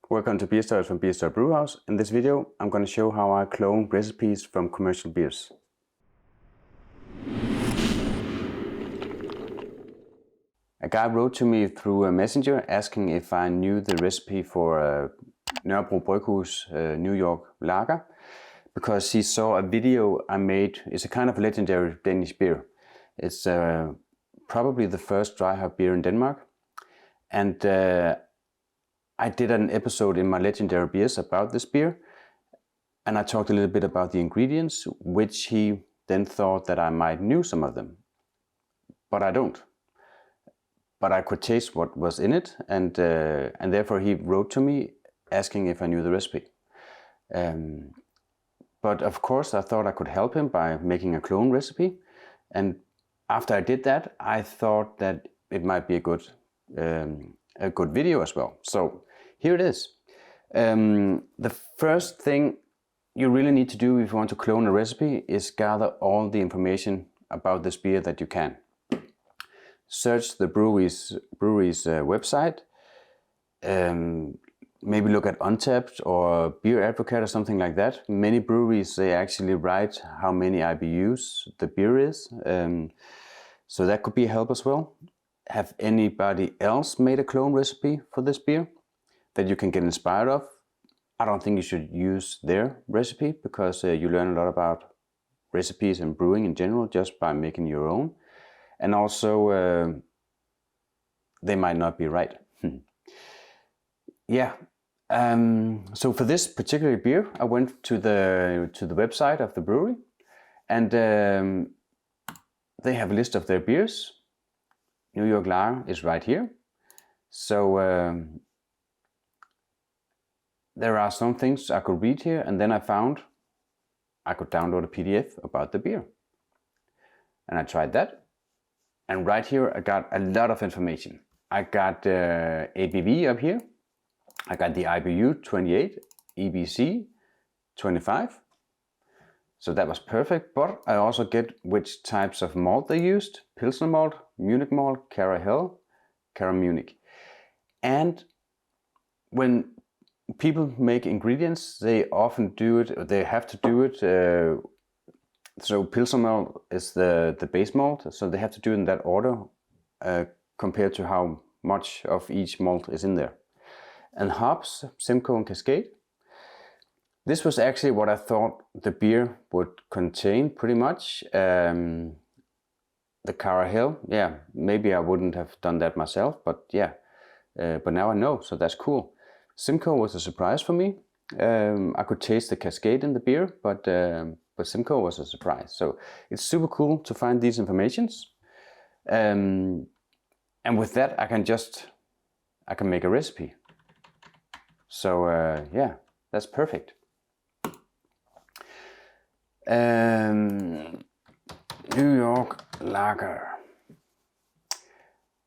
Welcome to Beer Stories from Beer Store Brewhouse. In this video, I'm going to show how I clone recipes from commercial beers. A guy wrote to me through a messenger asking if I knew the recipe for Nørrebro Bryghus New York Lager, because he saw a video I made. It's a kind of legendary Danish beer. It's probably the first dry hop beer in Denmark, and I did an episode in my legendary beers about this beer, and I talked a little bit about the ingredients, which he then thought that I might knew some of them, but I don't. But I could taste what was in it, and therefore he wrote to me asking if I knew the recipe. But of course I thought I could help him by making a clone recipe, and after I did that, I thought that it might be a good video as well. So here it is. The first thing you really need to do if you want to clone a recipe is gather all the information about this beer that you can. Search the brewery's website. Maybe look at Untapped or Beer Advocate or something like that. Many breweries, they actually write how many IBUs the beer is. So that could be a help as well. Have anybody else made a clone recipe for this beer that you can get inspired of? I don't think you should use their recipe, because you learn a lot about recipes and brewing in general just by making your own. And also, they might not be right. Yeah. So for this particular beer, I went to the website of the brewery, and they have a list of their beers. New York Lager is right here. So there are some things I could read here, and then I found I could download a PDF about the beer. And I tried that. And right here I got a lot of information. I got ABV up here. I got the IBU 28, EBC 25. So that was perfect, but I also get which types of malt they used: Pilsner malt, Munich malt, Cara Hell, Cara Munich. And when people make ingredients, they often do it, they have to do it. So Pilsner malt is the base malt, so they have to do it in that order compared to how much of each malt is in there. And hops, Simcoe and Cascade. This was actually what I thought the beer would contain pretty much. The Cara Hell, yeah, maybe I wouldn't have done that myself, but yeah, but now I know, so that's cool. Simcoe was a surprise for me. I could taste the Cascade in the beer, but Simcoe was a surprise. So it's super cool to find these informations. And with that, I can make a recipe. So yeah, that's perfect. New York Lager.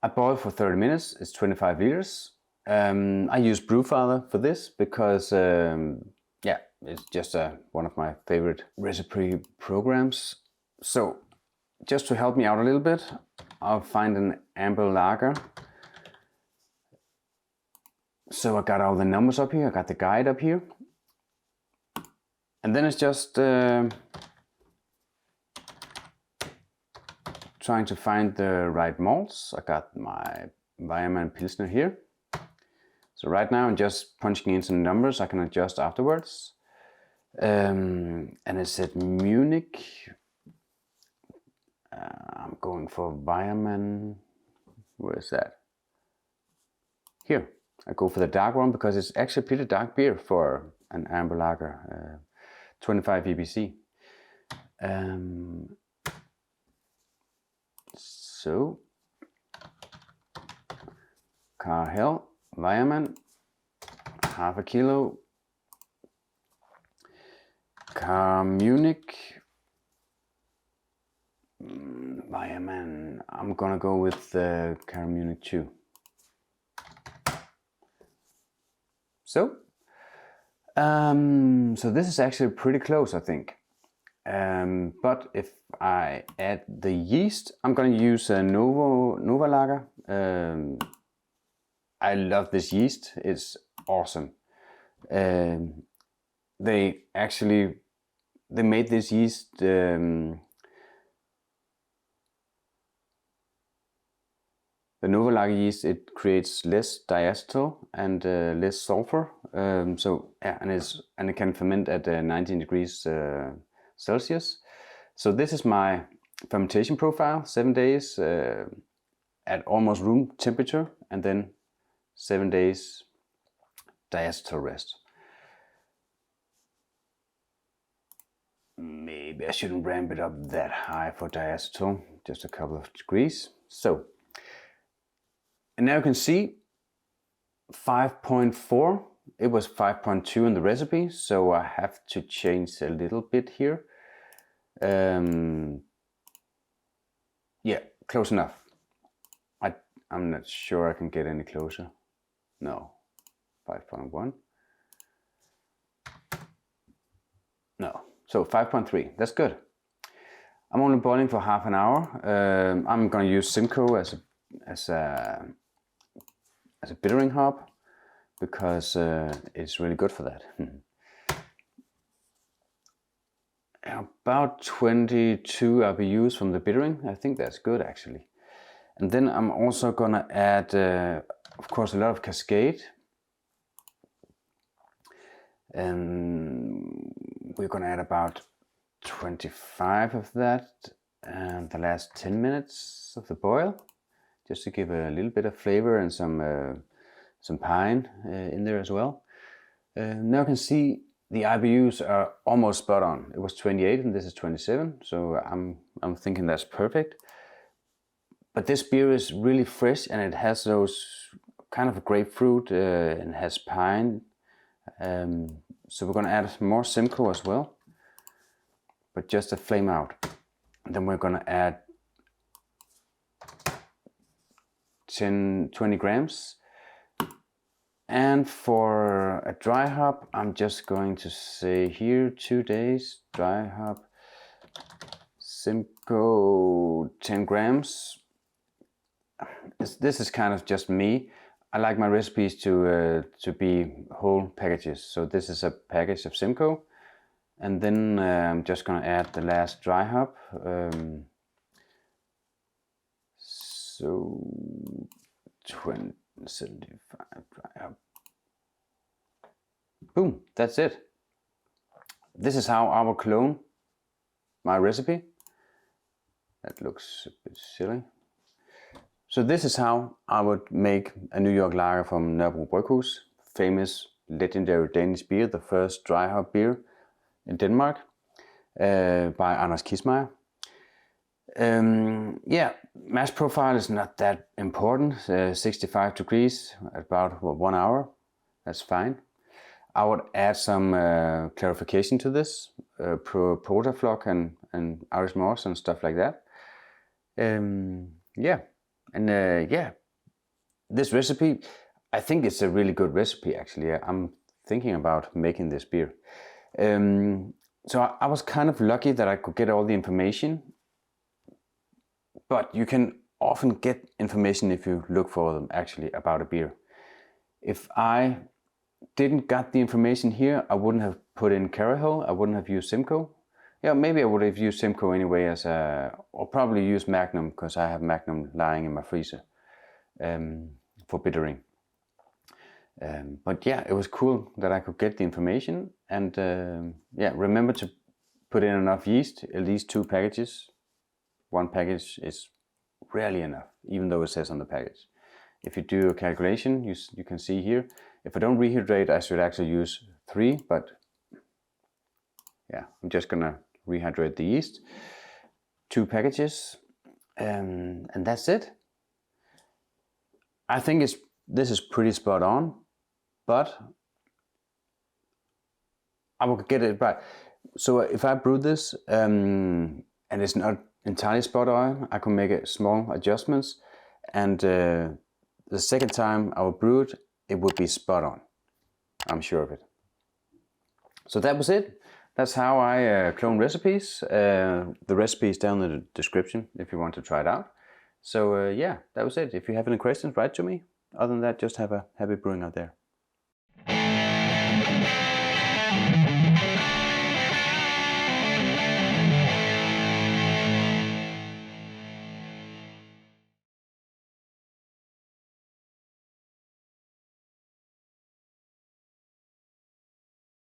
I boiled for 30 minutes. It's 25 liters. I use Brewfather for this because yeah, it's just one of my favorite recipe programs. So just to help me out a little bit, I'll find an amber lager. So I got all the numbers up here, I got the guide up here. And then it's just trying to find the right malts. I got my Weiermann Pilsner here. So right now I'm just punching in some numbers I can adjust afterwards. And it said Munich. I'm going for Weiermann. Where is that? Here. I go for the dark one because it's actually pretty dark beer for an amber lager. 25 EBC. So Cara Hell, Weiermann, half a kilo. Cara Munich, Weiermann. I'm gonna go with Cara Munich 2. So this is actually pretty close, I think. But if I add the yeast, I'm going to use a Nova Lager. I love this yeast, it's awesome. They made this yeast the Novolager yeast. It creates less diacetyl and less sulfur. And it can ferment at 19 degrees Celsius. So this is my fermentation profile: 7 days at almost room temperature, and then 7 days diacetyl rest. Maybe I shouldn't ramp it up that high for diacetyl, just a couple of degrees. So, and now you can see 5.4. It was 5.2 in the recipe, so I have to change a little bit here. Yeah, close enough. I'm not sure I can get any closer. No, 5.1. No, so 5.3. That's good. I'm only boiling for half an hour. I'm going to use Simcoe as a bittering hop, because it's really good for that. About 22 IBUs from the bittering. I think that's good, actually. And then I'm also gonna add, of course, a lot of Cascade. And we're gonna add about 25 of that the last 10 minutes of the boil, just to give a little bit of flavor and some pine in there as well. Now you can see the IBUs are almost spot on. It was 28 and this is 27, so I'm thinking that's perfect. But this beer is really fresh, and it has those kind of grapefruit and has pine. So we're going to add more Simcoe as well, but just a flame out. And then we're going to add 20 grams. And for a dry hop, I'm just going to say here 2 days dry hop, Simcoe 10 grams. This is kind of just me. I like my recipes to be whole packages. So this is a package of Simcoe, and then I'm just going to add the last dry hop. So 75 dry hop. Boom, that's it. This is how I will clone my recipe. That looks a bit silly. So this is how I would make a New York lager from Nørrebro Bryghus, famous legendary Danish beer, the first dry hop beer in Denmark, by Anders Kissmeyer. Yeah, mash profile is not that important. 65 degrees, about 1 hour, that's fine. I would add some clarification to this, Porterflock and Irish moss and stuff like that. Yeah. And yeah, this recipe, I think it's a really good recipe, actually. I'm thinking about making this beer. So I was kind of lucky that I could get all the information, but you can often get information if you look for them, actually, about a beer. If I didn't got the information here, I wouldn't have put in Carahill, I wouldn't have used Simcoe. Yeah, maybe I would have used Simcoe anyway or probably use Magnum, because I have Magnum lying in my freezer for bittering. But yeah, it was cool that I could get the information, and yeah, remember to put in enough yeast, at least 2 packages. 1 package is rarely enough, even though it says on the package. If you do a calculation, you can see here, if I don't rehydrate, I should actually use 3, but yeah, I'm just gonna rehydrate the yeast. 2 packages, and that's it. I think this is pretty spot on, but I will get it right. So if I brew this and it's not entirely spot on, I can make small adjustments, and the second time I will brew it, it would be spot on. I'm sure of it. So that was it. That's how I clone recipes. The recipe is down in the description if you want to try it out. So yeah, that was it. If you have any questions, write to me. Other than that, just have a happy brewing out there.